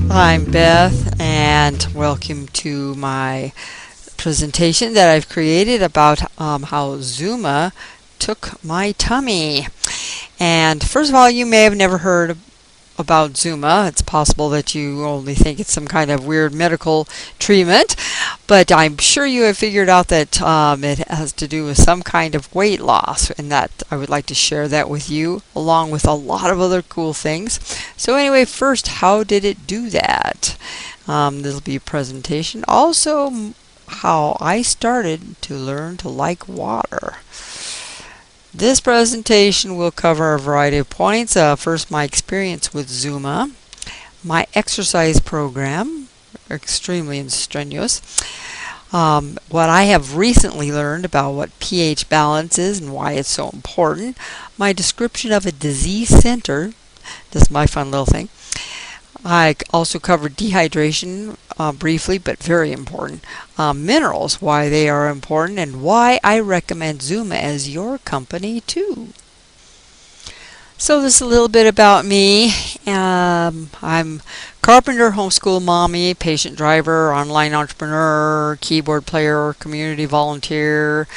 I'm Beth, and welcome to my presentation that I've created about how Zuma took my tummy. And first of all, you may have never heard about Zuma. It's possible that you only think it's some kind of weird medical treatment, but I'm sure you have figured out that it has to do with some kind of weight loss, and that I would like to share that with you along with a lot of other cool things. So anyway, first, how did it do that? This will be a presentation. Also, how I started to learn to like water. This presentation will cover a variety of points. First, my experience with Zuma, my exercise program, extremely strenuous, what I have recently learned about what pH balance is and why it's so important, my description of a disease center, this is my fun little thing. I also covered dehydration briefly, but very important. Minerals, why they are important, and why I recommend Zuma as your company too. So this is a little bit about me. I'm carpenter, homeschool mommy, patient driver, online entrepreneur, keyboard player, community volunteer,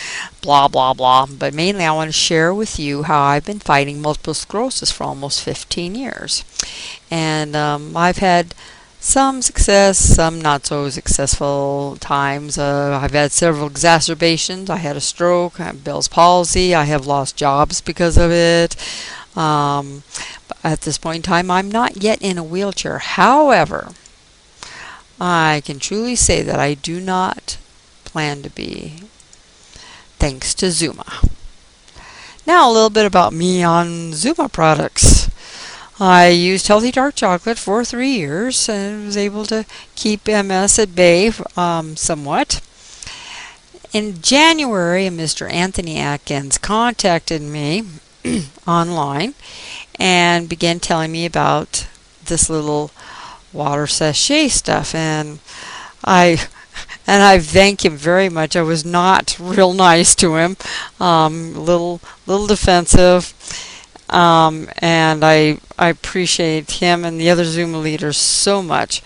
blah, blah, blah. But mainly I want to share with you how I've been fighting multiple sclerosis for almost 15 years. And I've had some success, some not so successful times. I've had several exacerbations. I had a stroke, I have Bell's palsy. I have lost jobs because of it. At this point in time, I'm not yet in a wheelchair. However, I can truly say that I do not plan to be, thanks to Zuma. Now a little bit about me on Zuma products. I used healthy dark chocolate for 3 years and was able to keep MS at bay somewhat. In January, Mr. Anthony Atkins contacted me online and began telling me about this little water sachet stuff, and I thank him very much. I was not real nice to him, little defensive, and I appreciate him and the other Zuma leaders so much.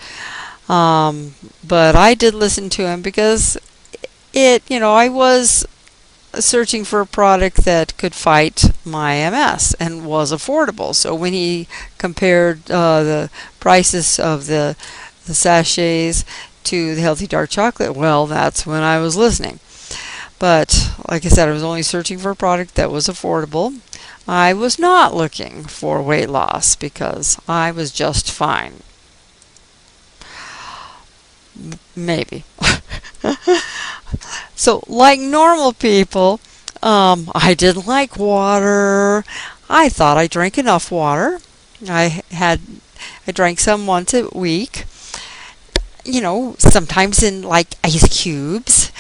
But I did listen to him because I was searching for a product that could fight my MS and was affordable. So when he compared the prices of the sachets to the healthy dark chocolate, well, that's when I was listening. But like I said, I was only searching for a product that was affordable. I was not looking for weight loss because I was just fine. Maybe. So, like normal people, I didn't like water. I thought I drank enough water. I drank some once a week. Sometimes in like ice cubes.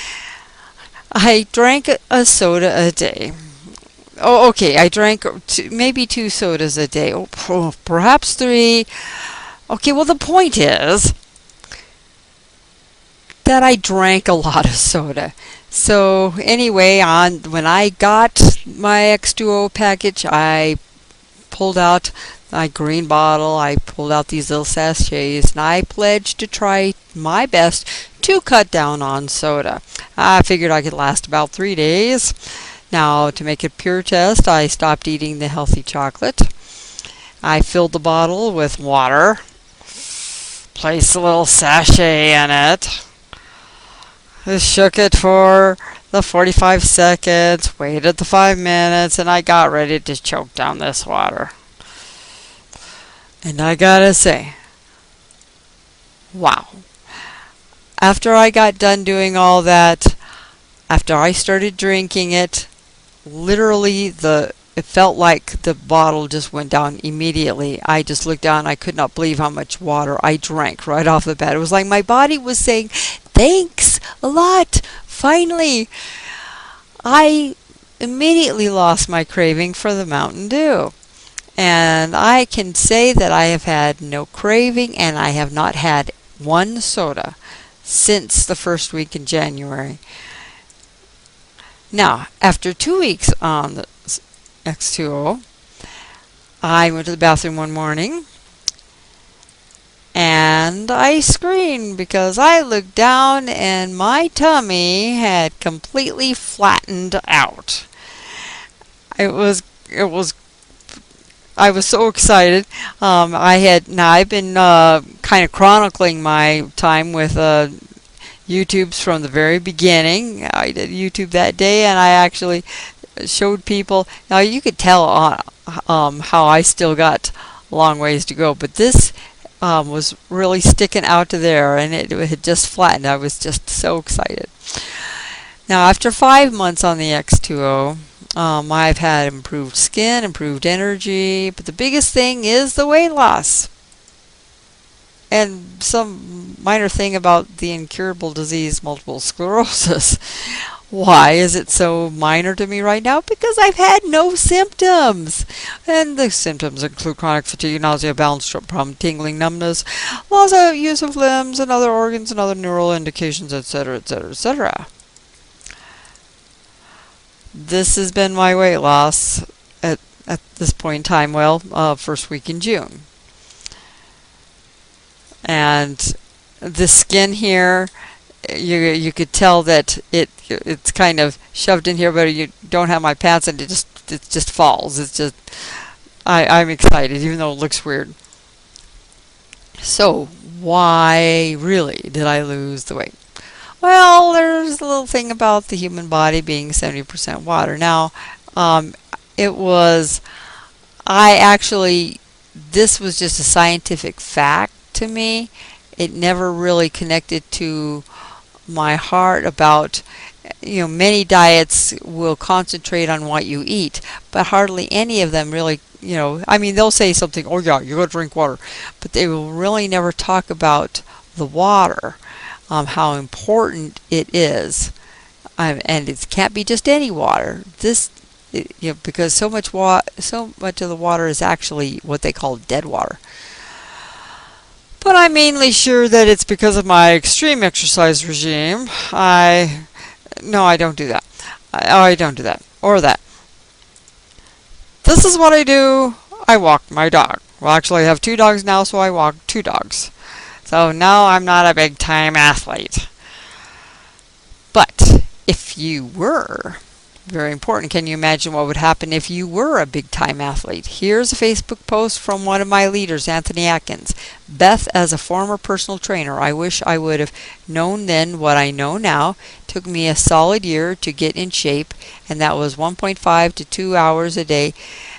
I drank a soda a day. Oh, okay, I drank maybe 2 sodas a day. Oh, perhaps 3. Okay, well, the point is that I drank a lot of soda. So anyway, when I got my X2O package, I pulled out my green bottle, I pulled out these little sachets, and I pledged to try my best to cut down on soda. I figured I could last about 3 days. Now, to make a pure test, I stopped eating the healthy chocolate. I filled the bottle with water, placed a little sachet in it, shook it for the 45 seconds, waited the 5 minutes, and I got ready to choke down this water. And I gotta say, wow. After I got done doing all that, after I started drinking it, literally it felt like the bottle just went down immediately. I just looked down. I could not believe how much water I drank right off the bat. It was like my body was saying, thanks a lot. Finally, I immediately lost my craving for the Mountain Dew. And I can say that I have had no craving, and I have not had one soda since the first week in January. Now, after 2 weeks on the X2O, I went to the bathroom one morning And I screamed because I looked down and my tummy had completely flattened out. It was I was so excited. I've been kind of chronicling my time with YouTubes from the very beginning. I did YouTube that day, and I actually showed people. Now you could tell how I still got a long ways to go, but this was really sticking out to there, and it had just flattened. I was just so excited. Now, after 5 months on the X2O, I've had improved skin, improved energy, but the biggest thing is the weight loss. And some minor thing about the incurable disease, multiple sclerosis. Why is it so minor to me right now? Because I've had no symptoms. And the symptoms include chronic fatigue, nausea, balance problem, tingling, numbness, loss of use of limbs and other organs and other neural indications, etc., etc., etc. This has been my weight loss at this point in time, first week in June. And the skin here, you could tell that it's kind of shoved in here, but you don't have my pants, and it just falls. It's just I'm excited, even though it looks weird. So why really did I lose the weight? Well, there's a little thing about the human body being 70% water. Now, it was this was just a scientific fact to me. It never really connected to my heart about, many diets will concentrate on what you eat, but hardly any of them really, they'll say something, oh yeah, you gotta drink water, but they will really never talk about the water, how important it is. And it can't be just any water. Because so much of the water is actually what they call dead water. But I'm mainly sure that it's because of my extreme exercise regime. No, I don't do that. I don't do that. Or that. This is what I do. I walk my dog. Well, actually, I have 2 dogs now, so I walk 2 dogs. So no, I'm not a big time athlete. But if you were, very important, can you imagine what would happen if you were a big time athlete? Here's a Facebook post from one of my leaders, Anthony Atkins. Beth, as a former personal trainer, I wish I would have known then what I know now. Took me a solid year to get in shape, and that was 1.5 to 2 hours a day,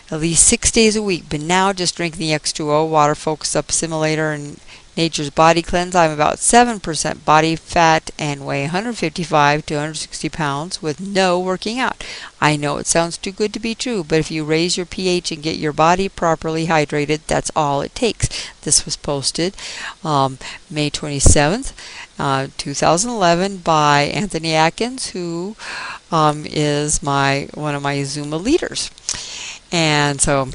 at least 6 days a week. But now, just drinking the X2O, Water Focus Up Simulator, and Nature's Body Cleanse, I'm about 7% body fat and weigh 155 to 160 pounds with no working out. I know it sounds too good to be true, but if you raise your pH and get your body properly hydrated, that's all it takes. This was posted May 27th, 2011 by Anthony Atkins, who is one of my Zuma leaders. And so,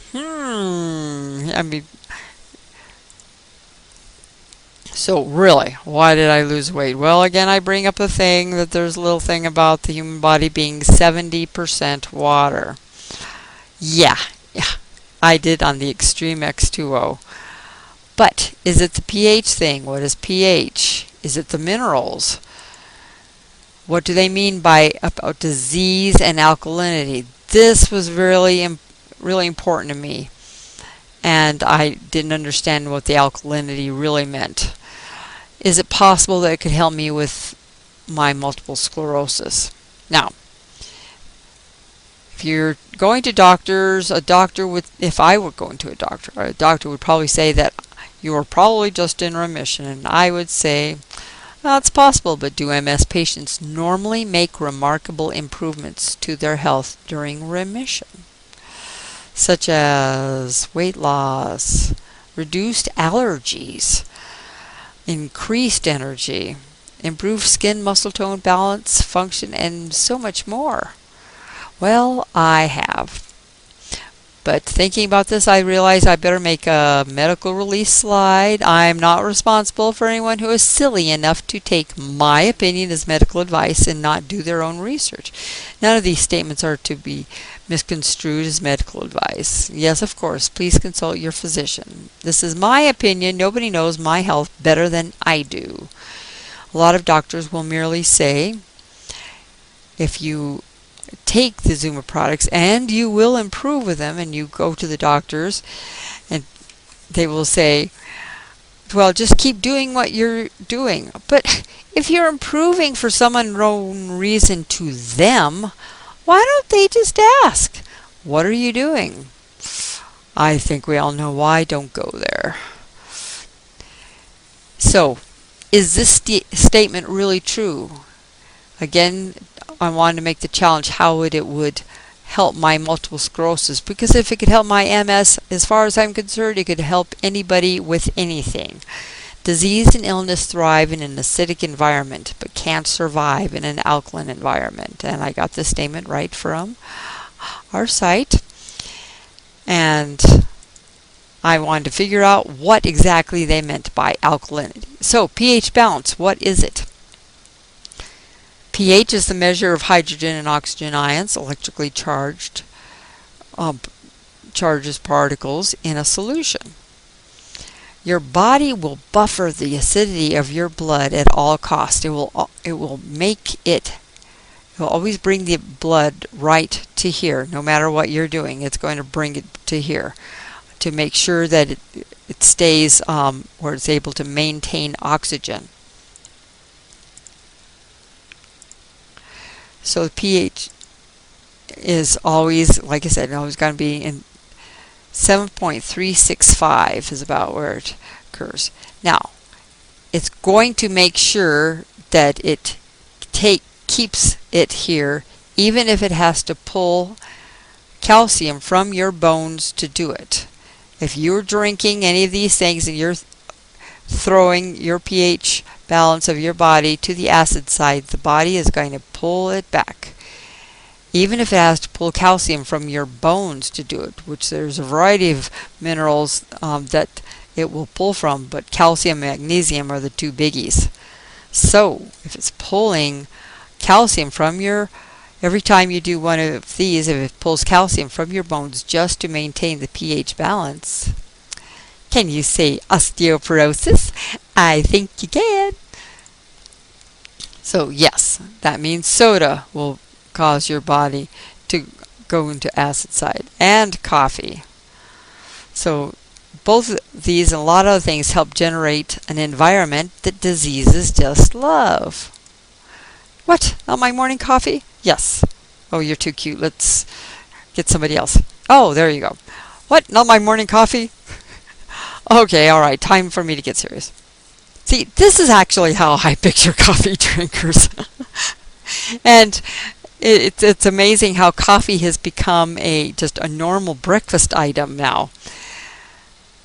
so really, why did I lose weight? Well, again, I bring up the thing that there's a little thing about the human body being 70% water. Yeah, I did on the Extreme X2O. But is it the pH thing? What is pH? Is it the minerals? What do they mean by about disease and alkalinity? This was really important to me, and I didn't understand what the alkalinity really meant. Is it possible that it could help me with my multiple sclerosis? Now, if you're going to doctors, if I were going to a doctor would probably say that you are probably just in remission, and I would say, well, it's possible, but do MS patients normally make remarkable improvements to their health during remission, such as weight loss, reduced allergies, increased energy, improved skin, muscle tone, balance, function, and so much more? Well, I have. But thinking about this, I realized I better make a medical release slide. I'm not responsible for anyone who is silly enough to take my opinion as medical advice and not do their own research. None of these statements are to be misconstrued as medical advice. Yes, of course, please consult your physician. This is my opinion. Nobody knows my health better than I do. A lot of doctors will merely say, if you take the Zuma products and you will improve with them, and you go to the doctors and they will say, well, just keep doing what you're doing. But if you're improving for some unknown reason to them, why don't they just ask, what are you doing? I think we all know why. Don't go there. So, is this statement really true? Again, I wanted to make the challenge how it would help my multiple sclerosis, because if it could help my MS, as far as I'm concerned, it could help anybody with anything. Disease and illness thrive in an acidic environment, but can't survive in an alkaline environment. And I got this statement right from our site. And I wanted to figure out what exactly they meant by alkalinity. So, pH balance, what is it? pH is the measure of hydrogen and oxygen ions, electrically charged, charges particles in a solution. Your body will buffer the acidity of your blood at all costs. It will always bring the blood right to here, no matter what you're doing. It's going to bring it to here to make sure that it stays where it's able to maintain oxygen. So the pH is always, like I said, always going to be in 7.365 is about where it occurs. Now, it's going to make sure that it keeps it here, even if it has to pull calcium from your bones to do it. If you're drinking any of these things and you're throwing your pH balance of your body to the acid side, the body is going to pull it back. Even if it has to pull calcium from your bones to do it, which there's a variety of minerals that it will pull from, but calcium and magnesium are the two biggies. So if it's pulling calcium from every time you do one of these, if it pulls calcium from your bones just to maintain the pH balance, can you say osteoporosis? I think you can. So yes, that means soda will cause your body to go into acid side, and coffee. So both these and a lot of other things help generate an environment that diseases just love. What? Not my morning coffee? Yes. Oh, you're too cute. Let's get somebody else. Oh, there you go. What? Not my morning coffee? Okay, all right. Time for me to get serious. See, this is actually how I picture coffee drinkers. And it's amazing how coffee has become just a normal breakfast item now.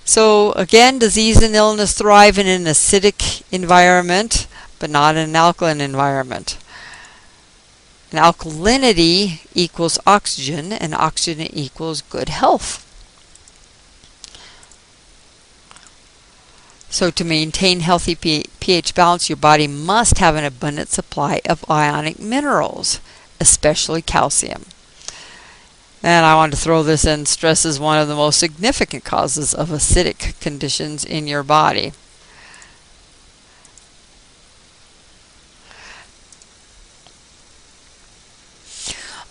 So again, disease and illness thrive in an acidic environment, but not in an alkaline environment. And alkalinity equals oxygen, and oxygen equals good health. So to maintain healthy pH balance, your body must have an abundant supply of ionic minerals, especially calcium. And I want to throw this in. Stress is one of the most significant causes of acidic conditions in your body.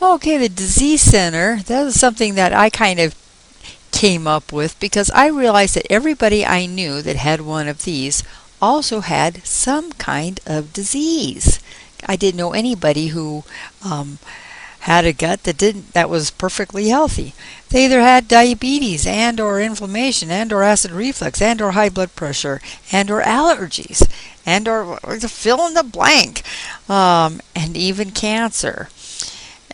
Okay, the disease center, that is something that I kind of came up with because I realized that everybody I knew that had one of these also had some kind of disease. I didn't know anybody who had a gut that was perfectly healthy. They either had diabetes and or inflammation and or acid reflux and or high blood pressure and or allergies and or fill in the blank, and even cancer.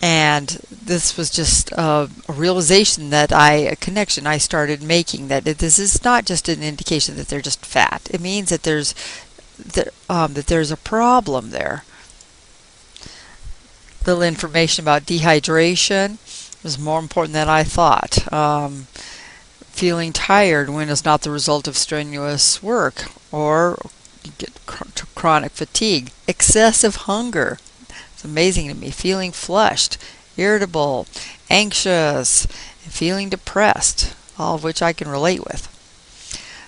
And this was just a realization that a connection I started making, that this is not just an indication that they're just fat. It means that there's a problem there. Little information about dehydration. was more important than I thought. Feeling tired when it's not the result of strenuous work, or you get chronic fatigue, excessive hunger. It's amazing to me. Feeling flushed, irritable, anxious, and feeling depressed, all of which I can relate with.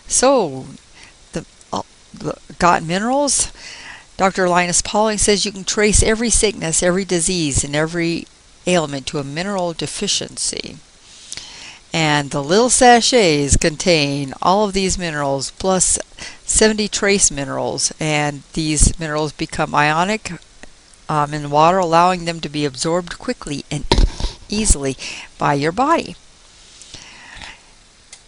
So, the got minerals? Dr. Linus Pauling says you can trace every sickness, every disease, and every ailment to a mineral deficiency. And the little sachets contain all of these minerals plus 70 trace minerals, and these minerals become ionic in water, allowing them to be absorbed quickly and easily by your body.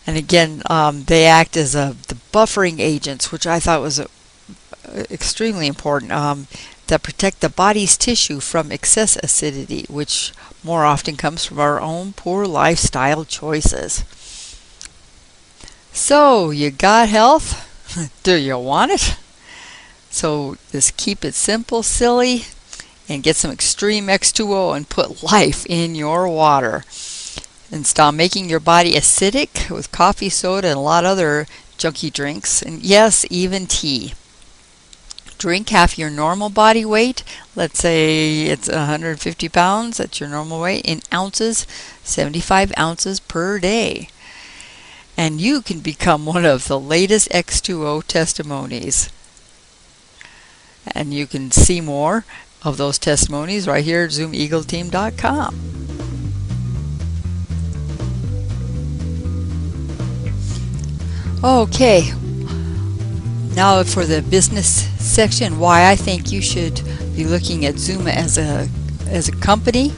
And again, they act as the buffering agents, which I thought was extremely important, that protect the body's tissue from excess acidity, which more often comes from our own poor lifestyle choices. So, you got health? Do you want it? So, just keep it simple, silly, and get some extreme X2O and put life in your water. And stop making your body acidic with coffee, soda, and a lot of other junky drinks, and yes, even tea. Drink half your normal body weight. Let's say it's 150 pounds, that's your normal weight, in ounces, 75 ounces per day. And you can become one of the latest X2O testimonies. And you can see more of those testimonies right here at ZoomaEagleTeam.com. Okay, now for the business section, why I think you should be looking at Zuma as a company,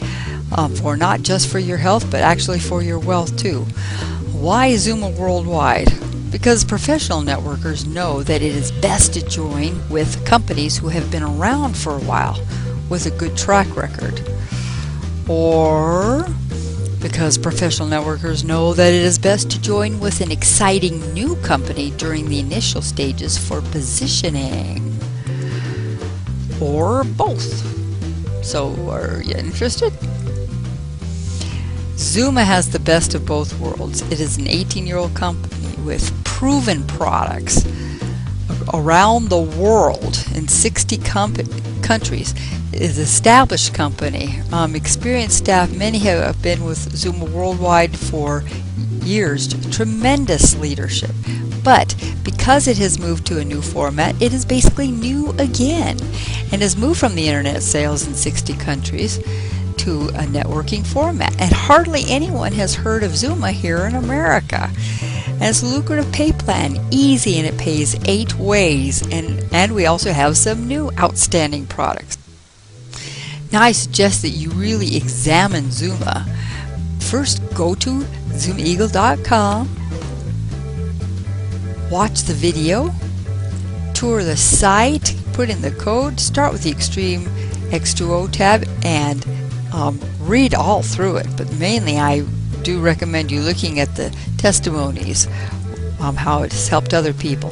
for not just for your health, but actually for your wealth too. Why Zuma Worldwide? Because professional networkers know that it is best to join with companies who have been around for a while with a good track record. Or because professional networkers know that it is best to join with an exciting new company during the initial stages for positioning. Or both. So, are you interested? Zuma has the best of both worlds. It is an 18-year-old company with proven products around the world in 60 countries. It is an established company. Experienced staff, many have been with Zuma Worldwide for years. Tremendous leadership. But because it has moved to a new format, it is basically new again, and has moved from the internet sales in 60 countries to a networking format. And hardly anyone has heard of Zuma here in America. And it's a lucrative pay plan, easy, and it pays 8 ways. And we also have some new outstanding products. Now I suggest that you really examine Zuma. First, go to ZoomaEagle.com, watch the video, tour the site, put in the code, start with the Extreme X2O tab, and read all through it. But mainly I do recommend you looking at the testimonies, how it has helped other people.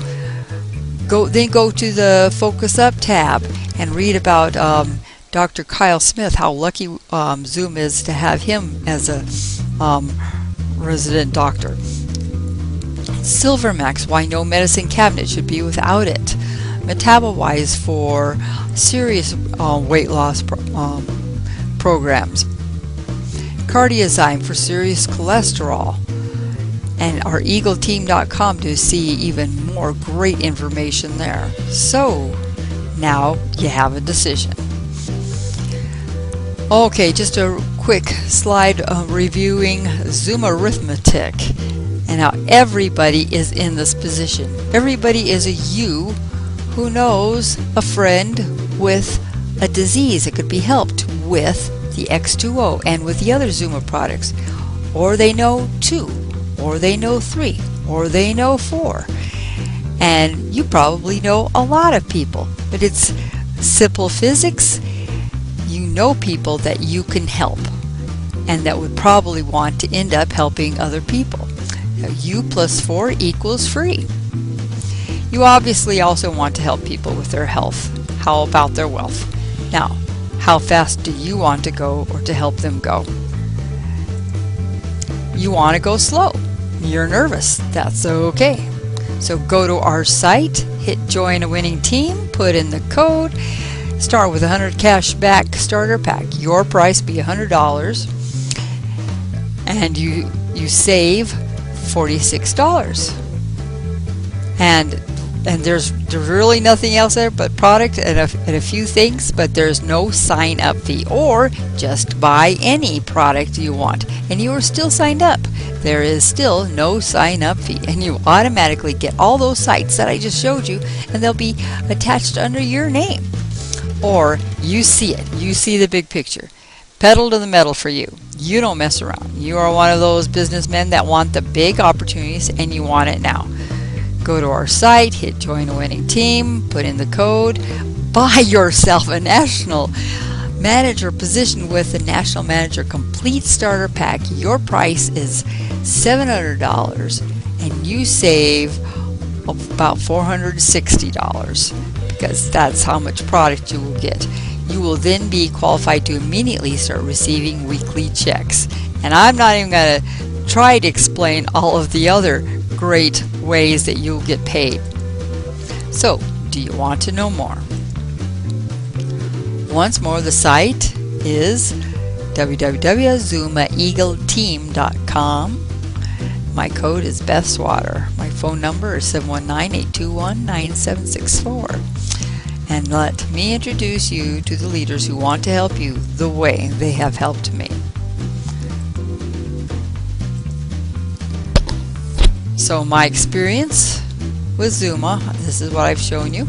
Then go to the Focus Up tab and read about Dr. Kyle Smith, how lucky Zoom is to have him as a resident doctor. Silvermax, why no medicine cabinet should be without it. Metabowise for serious weight loss programs. Cardiozyme for serious cholesterol. And our EagleTeam.com to see even more great information there. So, now you have a decision. Okay, just a quick slide reviewing Zuma arithmetic and how everybody is in this position. Everybody is a you who knows a friend with a disease that could be helped with the X2O and with the other Zuma products. Or they know 2, or they know 3, or they know 4. And you probably know a lot of people, but it's simple physics. You know people that you can help and that would probably want to end up helping other people. U plus 4 equals free. You obviously also want to help people with their health. How about their wealth? Now, how fast do you want to go or to help them go? you want to go slow. You're nervous. That's okay. So go to our site, hit join a winning team, put in the code, start with $100 cash back starter pack. Your price be $100, and you save $46. And there's really nothing else there but product and a few things, but there's no sign up fee, or just buy any product you want and you are still signed up. There is still no sign up fee, and you automatically get all those sites that I just showed you, and they'll be attached under your name. Or you see it, you see the big picture. Pedal to the metal for you. You don't mess around. You are one of those businessmen that want the big opportunities, and you want it now. Go to our site, hit join a winning team, put in the code, buy yourself a national manager position with the National Manager Complete Starter Pack. Your price is $700, and you save about $460, because that's how much product you will get. You will then be qualified to immediately start receiving weekly checks. And I'm not even going to try to explain all of the other great ways that you'll get paid. So, do you want to know more? Once more, the site is www.zumaeagleteam.com. My code is Beth Swatter. My phone number is 719-821-9764. And let me introduce you to the leaders who want to help you the way they have helped me. So my experience with Zuma, this is what I've shown you.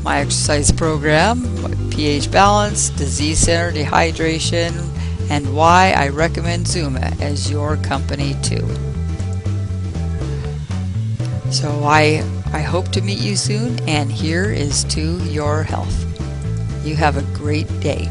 My exercise program, pH balance, disease center, dehydration, and why I recommend Zuma as your company too. So I hope to meet you soon, and here is to your health. You have a great day.